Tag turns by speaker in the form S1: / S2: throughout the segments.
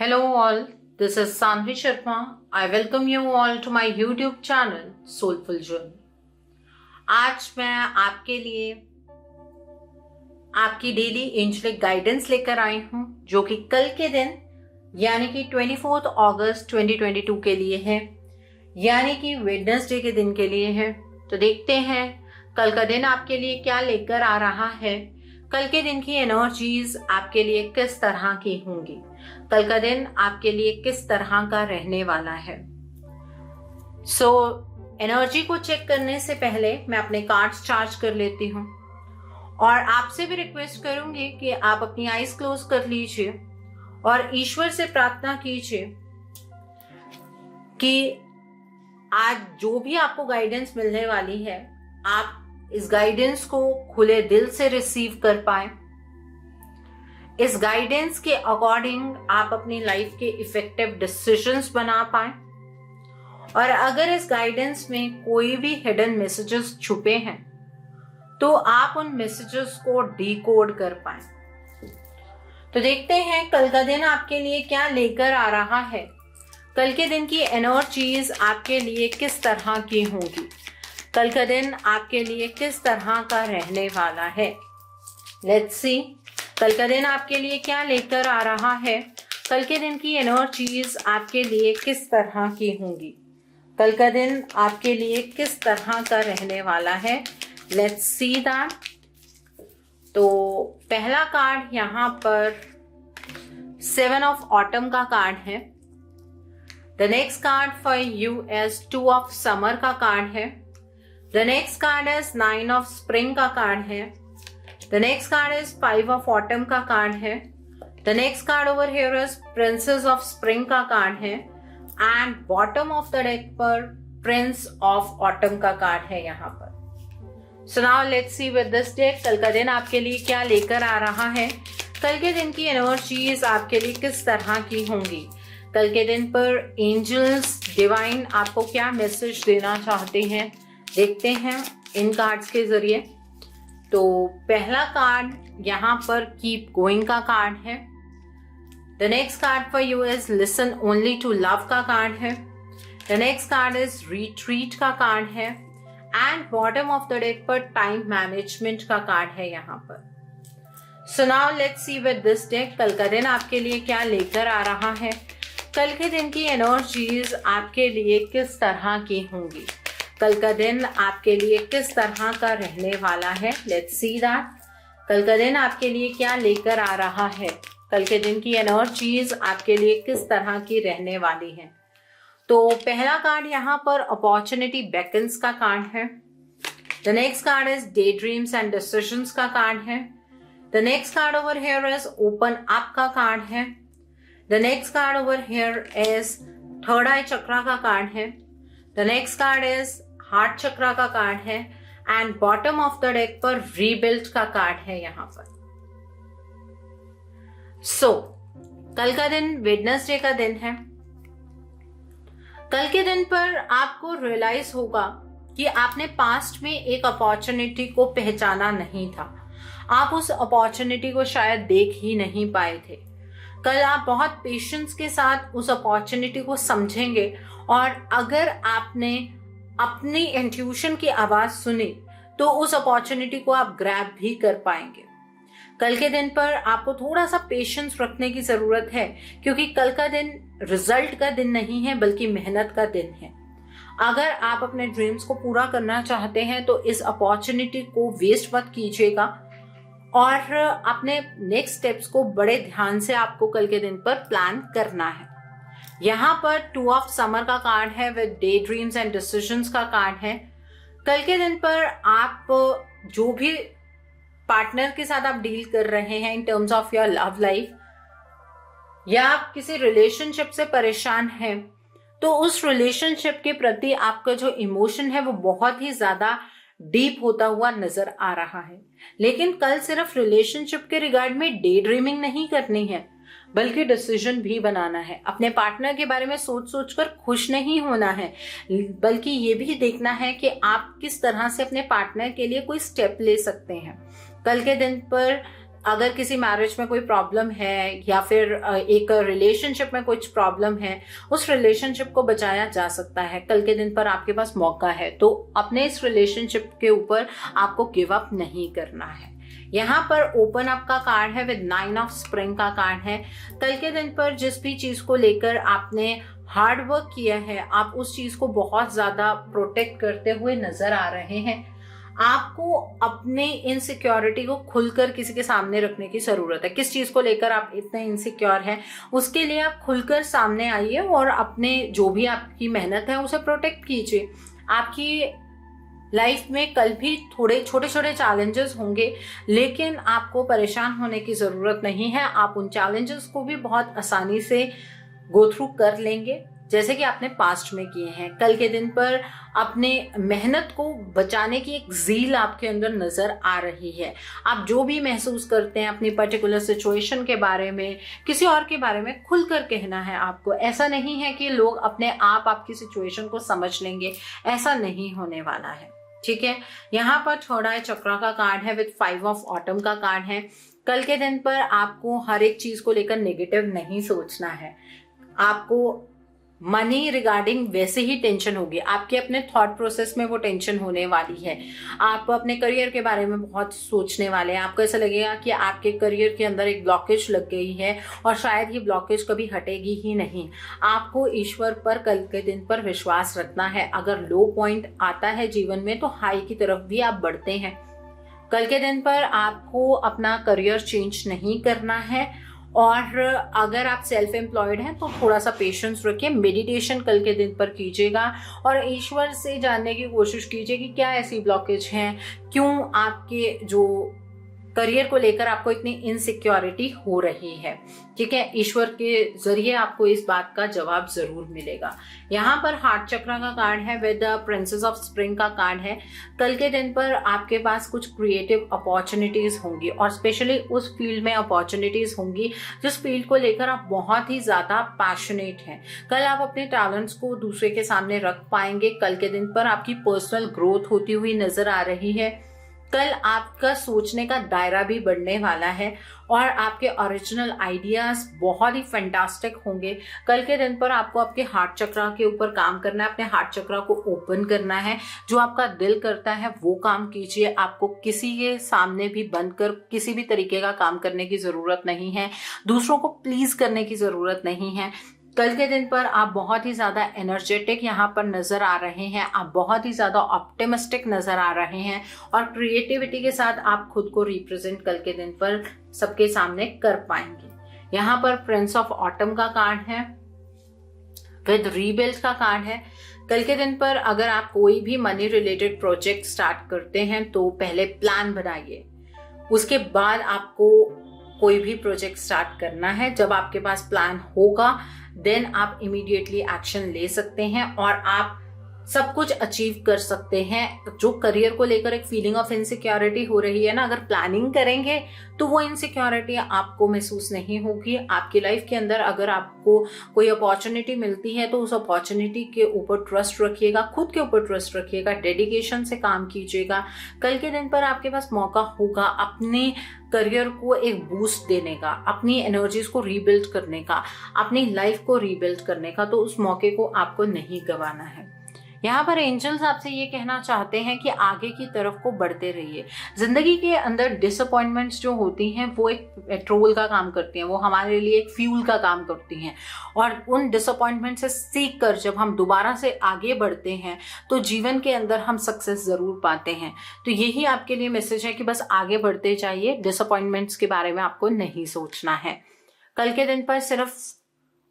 S1: Hello all, this is Sanvi Sharma. I welcome you all to my YouTube channel Soulful Journey. आज मैं आपके लिए आपकी daily angelic guidance लेकर आई हूँ जो कि कल के दिन यानी कि 24 अगस्त 2022 के लिए है, यानी कि वेडनेसडे के दिन के लिए है। तो देखते हैं कल का दिन आपके लिए क्या लेकर आ रहा है, कल के दिन की एनर्जीज आपके लिए किस तरह की होंगी, कल का दिन आपके लिए किस तरह का रहने वाला है। एनर्जी को चेक करने से पहले मैं अपने कार्ड्स चार्ज कर लेती हूँ और आपसे भी रिक्वेस्ट करूंगी कि आप अपनी आईज क्लोज कर लीजिए और ईश्वर से प्रार्थना कीजिए कि आज जो भी आपको गाइडेंस मिलने वाली है, आप इस गाइडेंस को खुले दिल से रिसीव कर पाए। इस गाइडेंस के अकॉर्डिंग आप अपनी लाइफ के इफेक्टिव डिसीजंस बना पाए और अगर इस गाइडेंस में कोई भी हिडन मैसेजेस छुपे हैं तो आप उन मैसेजेस को डिकोड कर पाए। तो देखते हैं कल का दिन आपके लिए क्या लेकर आ रहा है, कल के दिन की एनर्जीज आपके लिए किस तरह की होंगी, कल का दिन आपके लिए किस तरह का रहने वाला है। लेट्स सी कल का दिन आपके लिए क्या लेकर आ रहा है, कल के दिन की एनर्जीज आपके लिए किस तरह की होंगी, कल का दिन आपके लिए किस तरह का रहने वाला है। Let's see that. तो पहला कार्ड यहाँ पर 7 ऑफ ऑटम का कार्ड है। The next card for you is 2 of summer का कार्ड है। The next card is 9 of spring का कार्ड है। The next card is 5 of autumn का कार्ड है। The next card over here is princess of spring का card है and bottom of the deck पर prince of autumn का card है यहाँ पर। So now let's see with this deck कल का दिन आपके लिए क्या लेकर आ रहा है, कल के दिन की एनर्जीज आपके लिए किस तरह की होंगी, कल के दिन पर एंजल्स डिवाइन आपको क्या मैसेज देना चाहते हैं। देखते हैं इन कार्ड्स के जरिए। तो पहला कार्ड यहाँ पर कीप गोइंग का कार्ड है। The next card for you is listen only to love का कार्ड है। The next card is retreat का कार्ड है and bottom of the deck पर टाइम मैनेजमेंट का कार्ड है यहाँ पर। So now let's see with this deck कल का दिन आपके लिए क्या लेकर आ रहा है, कल के दिन की एनर्जीज आपके लिए किस तरह की होंगी, कल का दिन आपके लिए किस तरह का रहने वाला है। Let's see that. कल का दिन आपके लिए क्या लेकर आ रहा है, कल के दिन की एनर्जीज आपके लिए किस तरह की रहने वाली है। तो पहला कार्ड यहाँ पर अपॉर्चुनिटी बेकन्स का कार्ड है। The next card is daydreams and decisions का कार्ड है। The next card over here is open up का कार्ड है। The next card over here is third eye chakra का कार्ड है। The next card is heart chakra का card है and bottom of the deck पर rebuild का card है यहाँ पर। कल का दिन वेडनेसडे का दिन है। कल के दिन पर आपको रियलाइज होगा कि आपने पास्ट में एक अपॉर्चुनिटी को पहचाना नहीं था, आप उस अपॉर्चुनिटी को शायद देख ही नहीं पाए थे। कल आप बहुत पेशेंस के साथ उस अपॉर्चुनिटी को समझेंगे और अगर आपने अपनी इंट्यूशन की आवाज सुनी तो उस अपॉर्चुनिटी को आप ग्रैब भी कर पाएंगे। कल के दिन पर आपको थोड़ा सा पेशेंस रखने की जरूरत है क्योंकि कल का दिन रिजल्ट का दिन नहीं है बल्कि मेहनत का दिन है। अगर आप अपने ड्रीम्स को पूरा करना चाहते हैं तो इस अपॉर्चुनिटी को वेस्ट मत कीजिएगा और अपने नेक्स्ट स्टेप्स को बड़े ध्यान से आपको कल के दिन पर प्लान करना है। यहाँ पर 2 ऑफ समर का कार्ड है with day dreams and decisions का कार्ड है। कल के दिन पर आप जो भी पार्टनर के साथ आप डील कर रहे हैं in terms of your love life या आप किसी रिलेशनशिप से परेशान हैं तो उस रिलेशनशिप के प्रति आपका जो इमोशन है वो बहुत ही ज्यादा डीप होता हुआ नजर आ रहा है। लेकिन कल सिर्फ रिलेशनशिप के रिगार्ड में डे ड्रीमिंग नहीं करनी है बल्कि डिसीजन भी बनाना है। अपने पार्टनर के बारे में सोच सोच कर खुश नहीं होना है बल्कि ये भी देखना है कि आप किस तरह से अपने पार्टनर के लिए कोई स्टेप ले सकते हैं। कल के दिन पर अगर किसी मैरिज में कोई प्रॉब्लम है या फिर एक रिलेशनशिप में कुछ प्रॉब्लम है, उस रिलेशनशिप को बचाया जा सकता है। कल के दिन पर आपके पास मौका है, तो अपने इस रिलेशनशिप के ऊपर आपको गिव अप नहीं करना है। यहाँ पर ओपन अप का कार्ड है विद 9 ऑफ स्प्रिंग का कार्ड है। कल के दिन पर जिस भी चीज को लेकर आपने हार्ड वर्क किया है, आप उस चीज को बहुत ज्यादा प्रोटेक्ट करते हुए नजर आ रहे हैं। आपको अपने इनसिक्योरिटी को खुलकर किसी के सामने रखने की जरूरत है। किस चीज को लेकर आप इतने इनसिक्योर हैं, उसके लिए आप खुलकर सामने आइए और अपने जो भी आपकी मेहनत है उसे प्रोटेक्ट कीजिए। आपकी लाइफ में कल भी थोड़े छोटे छोटे चैलेंजेस होंगे, लेकिन आपको परेशान होने की जरूरत नहीं है। आप उन चैलेंजेस को भी बहुत आसानी से गो थ्रू कर लेंगे, जैसे कि आपने पास्ट में किए हैं। कल के दिन पर अपने मेहनत को बचाने की एक ज़ील आपके अंदर नजर आ रही है। आप जो भी महसूस करते हैं अपनी पर्टिकुलर सिचुएशन के बारे में, किसी और के बारे में खुलकर कहना है आपको। ऐसा नहीं है कि लोग अपने आप आपकी सिचुएशन को समझ लेंगे, ऐसा नहीं होने वाला है, ठीक है। यहाँ पर थर्ड आई चक्रा का कार्ड है विद 5 ऑफ ऑटम का कार्ड है। कल के दिन पर आपको हर एक चीज को लेकर नेगेटिव नहीं सोचना है। आपको मनी रिगार्डिंग वैसे ही टेंशन होगी, आपके अपने थॉट प्रोसेस में वो टेंशन होने वाली है। आप अपने करियर के बारे में बहुत सोचने वाले हैं। आपको ऐसा लगेगा कि आपके करियर के अंदर एक ब्लॉकेज लग गई है और शायद ये ब्लॉकेज कभी हटेगी ही नहीं। आपको ईश्वर पर कल के दिन पर विश्वास रखना है। अगर लो पॉइंट आता है जीवन में तो हाई की तरफ भी आप बढ़ते हैं। कल के दिन पर आपको अपना करियर चेंज नहीं करना है, और अगर आप सेल्फ एम्प्लॉयड हैं तो थोड़ा सा पेशेंस रखिए। मेडिटेशन कल के दिन पर कीजिएगा और ईश्वर से जानने की कोशिश कीजिए कि क्या ऐसी ब्लॉकेज हैं, क्यों आपके जो करियर को लेकर आपको इतनी इनसिक्योरिटी हो रही है, ठीक है। ईश्वर के जरिए आपको इस बात का जवाब जरूर मिलेगा। यहाँ पर हार्ट चक्र का कार्ड है विद प्रिंसेस ऑफ स्प्रिंग का कार्ड है। कल के दिन पर आपके पास कुछ क्रिएटिव अपॉर्चुनिटीज होंगी और स्पेशली उस फील्ड में अपॉर्चुनिटीज होंगी जिस फील्ड को लेकर आप बहुत ही ज्यादा पैशनेट हैं। कल आप अपने टैलेंट्स को दूसरे के सामने रख पाएंगे। कल के दिन पर आपकी पर्सनल ग्रोथ होती हुई नजर आ रही है। कल आपका सोचने का दायरा भी बढ़ने वाला है और आपके ओरिजिनल आइडियाज बहुत ही फैंटास्टिक होंगे। कल के दिन पर आपको आपके हार्ट चक्र के ऊपर काम करना है, अपने हार्ट चक्र को ओपन करना है। जो आपका दिल करता है वो काम कीजिए। आपको किसी के सामने भी बंद कर किसी भी तरीके का काम करने की जरूरत नहीं है। दूसरों को प्लीज करने की जरूरत नहीं है। कल के दिन पर आप बहुत ही ज्यादा एनर्जेटिक यहाँ पर नजर आ रहे हैं। आप बहुत ही ज्यादा ऑप्टिमिस्टिक नजर आ रहे हैं और क्रिएटिविटी के साथ आप खुद को रिप्रेजेंट कल के दिन पर सबके सामने कर पाएंगे। यहाँ पर प्रिंस ऑफ ऑटम का कार्ड है विद रीबिल्ड का कार्ड है। कल के दिन पर अगर आप कोई भी मनी रिलेटेड प्रोजेक्ट स्टार्ट करते हैं तो पहले प्लान बनाइए, उसके बाद आपको कोई भी प्रोजेक्ट स्टार्ट करना है। जब आपके पास प्लान होगा देन आप इमीडिएटली एक्शन ले सकते हैं और आप सब कुछ अचीव कर सकते हैं। जो करियर को लेकर एक फीलिंग ऑफ इनसिक्योरिटी हो रही है ना, अगर प्लानिंग करेंगे तो वो इनसिक्योरिटी आपको महसूस नहीं होगी। आपकी लाइफ के अंदर अगर आपको कोई अपॉर्चुनिटी मिलती है तो उस अपॉर्चुनिटी के ऊपर ट्रस्ट रखिएगा, खुद के ऊपर ट्रस्ट रखिएगा, डेडिकेशन से काम कीजिएगा। कल के दिन पर आपके पास मौका होगा अपने करियर को एक बूस्ट देने का, अपनी एनर्जीज को रीबिल्ड करने का, अपनी लाइफ को रीबिल्ड करने का, तो उस मौके को आपको नहीं गंवाना है। यहाँ पर एंजल्स आपसे ये कहना चाहते हैं कि आगे की तरफ को बढ़ते रहिए। जिंदगी के अंदर डिसअपॉइंटमेंट्स जो होती हैं वो एक पेट्रोल का काम करती हैं, वो हमारे लिए एक फ्यूल का काम करती हैं और उन डिसअपॉइंटमेंट से सीख कर जब हम दोबारा से आगे बढ़ते हैं तो जीवन के अंदर हम सक्सेस जरूर पाते हैं। तो यही आपके लिए मैसेज है कि बस आगे बढ़ते जाइए, डिसअपॉइंटमेंट्स के बारे में आपको नहीं सोचना है। कल के दिन पर सिर्फ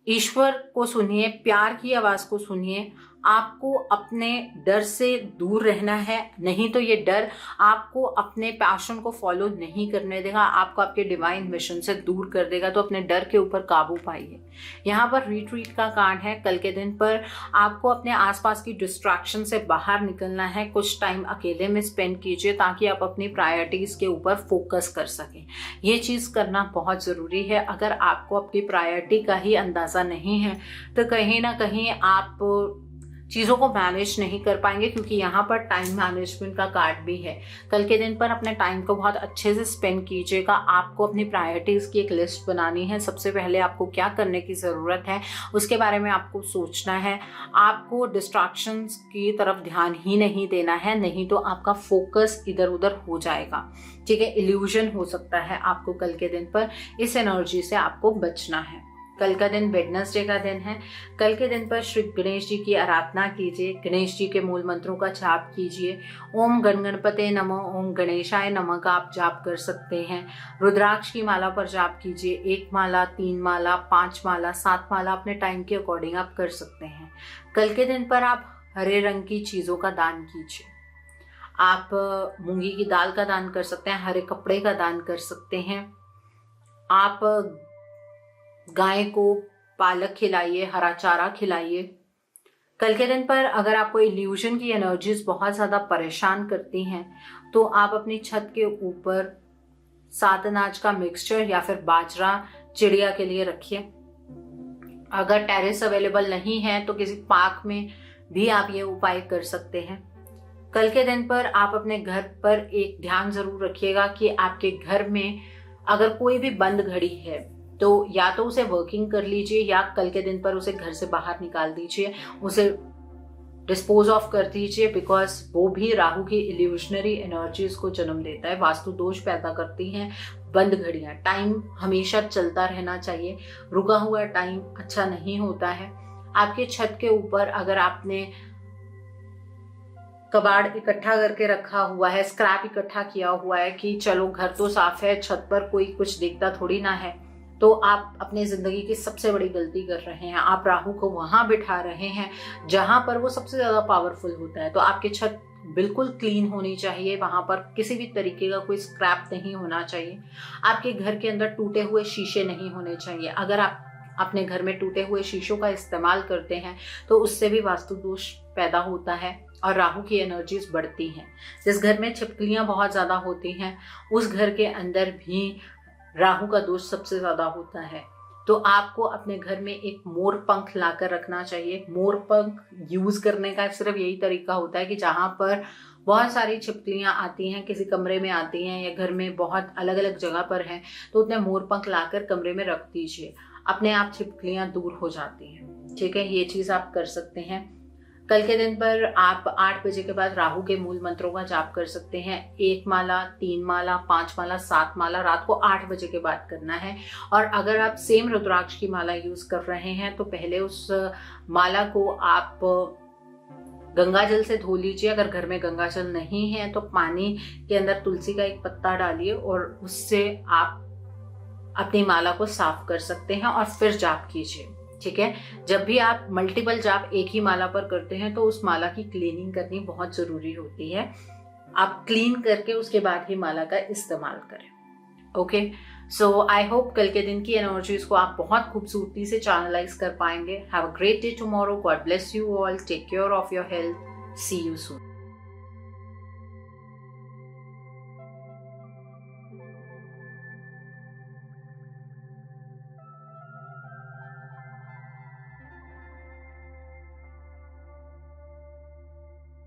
S1: ईश्वर को सुनिए, प्यार की आवाज को सुनिए। आपको अपने डर से दूर रहना है, नहीं तो ये डर आपको अपने पैशन को फॉलो नहीं करने देगा, आपको आपके डिवाइन मिशन से दूर कर देगा। तो अपने डर के ऊपर काबू पाइए। यहाँ पर रिट्रीट का कार्ड है। कल के दिन पर आपको अपने आसपास की डिस्ट्रैक्शन से बाहर निकलना है। कुछ टाइम अकेले में स्पेंड कीजिए ताकि आप अपनी प्रायोरिटीज के ऊपर फोकस कर सकें। ये चीज करना बहुत जरूरी है। अगर आपको अपनी प्रायोरिटी का ही अंदाजा नहीं है तो कहीं ना कहीं आप चीज़ों को मैनेज नहीं कर पाएंगे, क्योंकि यहाँ पर टाइम मैनेजमेंट का कार्ड भी है। कल के दिन पर अपने टाइम को बहुत अच्छे से स्पेंड कीजिएगा। आपको अपनी प्रायोरिटीज़ की एक लिस्ट बनानी है। सबसे पहले आपको क्या करने की ज़रूरत है उसके बारे में आपको सोचना है। आपको डिस्ट्रैक्शंस की तरफ ध्यान ही नहीं देना है, नहीं तो आपका फोकस इधर उधर हो जाएगा। ठीक है, इल्यूजन हो सकता है आपको कल के दिन पर। इस एनर्जी से आपको बचना है। कल का दिन वेडनेसडे का दिन है। कल के दिन पर श्री गणेश जी की आराधना कीजिए। गणेश जी के मूल मंत्रों का जाप कीजिए। ओम गण गणपते नमः, ओम गणेशाय नमः का आप जाप कर सकते हैं। रुद्राक्ष की माला पर जाप कीजिए। 1 माला, 3 माला, 5 माला, 7 माला अपने टाइम के अकॉर्डिंग आप कर सकते हैं। कल के दिन पर आप हरे रंग की चीज़ों का दान कीजिए। आप मूंगी की दाल का दान कर सकते हैं, हरे कपड़े का दान कर सकते हैं। आप गाय को पालक खिलाइए, हरा चारा खिलाइए। कल के दिन पर अगर आपको इल्यूजन की एनर्जीज बहुत ज़्यादा परेशान करती हैं तो आप अपनी छत के ऊपर 7 अनाज का मिक्सचर या फिर बाजरा चिड़िया के लिए रखिए। अगर टेरेस अवेलेबल नहीं है तो किसी पार्क में भी आप ये उपाय कर सकते हैं। कल के दिन पर आप अपने घर पर एक ध्यान जरूर रखिएगा कि आपके घर में अगर कोई भी बंद घड़ी है तो या तो उसे वर्किंग कर लीजिए या कल के दिन पर उसे घर से बाहर निकाल दीजिए, उसे डिस्पोज ऑफ कर दीजिए, बिकॉज वो भी राहु की इल्यूशनरी एनर्जीज को जन्म देता है, वास्तु दोष पैदा करती हैं बंद घड़ियां। टाइम हमेशा चलता रहना चाहिए, रुका हुआ टाइम अच्छा नहीं होता है। आपके छत के ऊपर अगर आपने कबाड़ इकट्ठा करके रखा हुआ है, स्क्रैप इकट्ठा किया हुआ है कि चलो घर तो साफ है, छत पर कोई कुछ दिखता थोड़ी ना है, तो आप अपनी जिंदगी की सबसे बड़ी गलती कर रहे हैं। आप राहु को वहां बिठा रहे हैं जहां पर वो सबसे ज्यादा पावरफुल होता है। तो आपकी छत बिल्कुल क्लीन होनी चाहिए, वहां पर किसी भी तरीके का कोई स्क्रैप नहीं होना चाहिए। आपके घर के अंदर टूटे हुए शीशे नहीं होने चाहिए। अगर आप अपने घर में टूटे हुए शीशों का इस्तेमाल करते हैं तो उससे भी वास्तु दोष पैदा होता है और राहु की एनर्जीज बढ़ती हैं। जिस घर में छिपकलियां बहुत ज्यादा होती हैं उस घर के अंदर भी राहु का दोष सबसे ज्यादा होता है। तो आपको अपने घर में एक मोर पंख लाकर रखना चाहिए। मोर पंख यूज करने का सिर्फ यही तरीका होता है कि जहां पर बहुत सारी छिपकलियां आती हैं, किसी कमरे में आती हैं या घर में बहुत अलग अलग जगह पर हैं, तो उतने मोर पंख लाकर कमरे में रख दीजिए, अपने आप छिपकलियां दूर हो जाती हैं। ठीक है, ये चीज आप कर सकते हैं। कल के दिन पर आप 8 बजे के बाद राहु के मूल मंत्रों का जाप कर सकते हैं। 1 माला, 3 माला, 5 माला, 7 माला रात को 8 बजे के बाद करना है। और अगर आप सेम रुद्राक्ष की माला यूज कर रहे हैं तो पहले उस माला को आप गंगा जल से धो लीजिए। अगर घर में गंगा जल नहीं है तो पानी के अंदर तुलसी का एक पत्ता डालिए और उससे आप अपनी माला को साफ कर सकते हैं और फिर जाप कीजिए। ठीक है, जब भी आप मल्टीपल जाप एक ही माला पर करते हैं तो उस माला की क्लीनिंग करनी बहुत जरूरी होती है। आप क्लीन करके उसके बाद ही माला का इस्तेमाल करें। ओके, सो आई होप कल के दिन की एनर्जीज को आप बहुत खूबसूरती से चैनलाइज कर पाएंगे। Have a great day tomorrow. God bless you all. Take care of your health. See you soon.